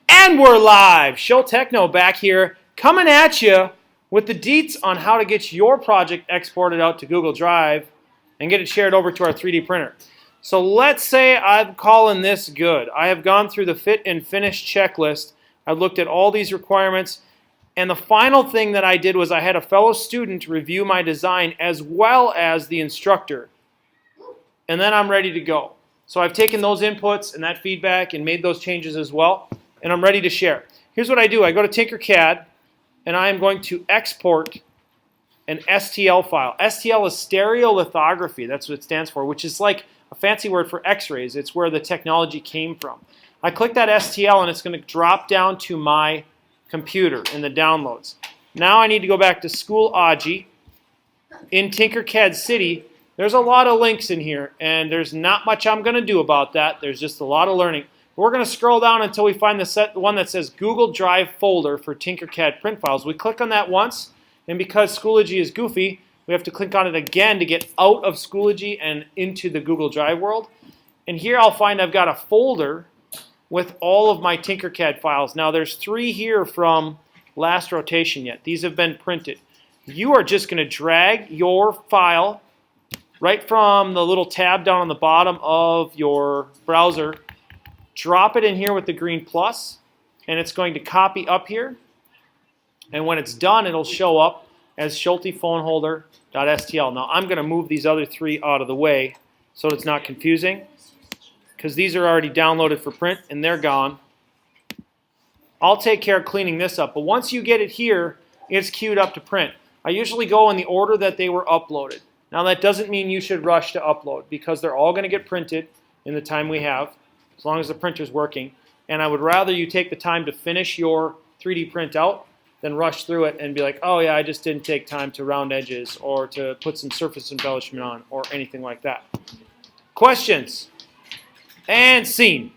And we're live! Show Techno back here, coming at you with the deets on how to get your project exported out to Google Drive and get it shared over to our 3D printer. So let's say I'm calling this good. I have gone through the fit and finish checklist. I've looked at all these requirements, and the final thing that I did was I had a fellow student review my design as well as the instructor. And then I'm ready to go. So I've taken those inputs and that feedback and made those changes as well, and I'm ready to share. Here's what I do. I go to TinkerCAD, and I am going to export an STL file. STL is stereolithography. That's what it stands for, which is like a fancy word for X-rays. It's where the technology came from. I click that STL, and it's going to drop down to my computer in the downloads. Now I need to go back to Schoology. In TinkerCAD City, there's a lot of links in here, and there's not much I'm going to do about that. There's just a lot of learning. We're going to scroll down until we find the one that says Google Drive folder for TinkerCAD print files. We click on that once, and because Schoology is goofy, we have to click on it again to get out of Schoology and into the Google Drive world. And here I'll find I've got a folder with all of my TinkerCAD files. Now there's 3 here from last rotation yet. These have been printed. You are just going to drag your file right from the little tab down on the bottom of your browser, drop it in here with the green plus, and it's going to copy up here. And when it's done, it'll show up as schultephoneholder.stl. Now I'm going to move these other 3 out of the way so it's not confusing, because these are already downloaded for print and they're gone. I'll take care of cleaning this up, but once you get it here, it's queued up to print. I usually go in the order that they were uploaded. Now that doesn't mean you should rush to upload, because they're all going to get printed in the time we have, as long as the printer's working. And I would rather you take the time to finish your 3D print out than rush through it and be like, oh yeah, I just didn't take time to round edges or to put some surface embellishment on or anything like that. Questions? And scene.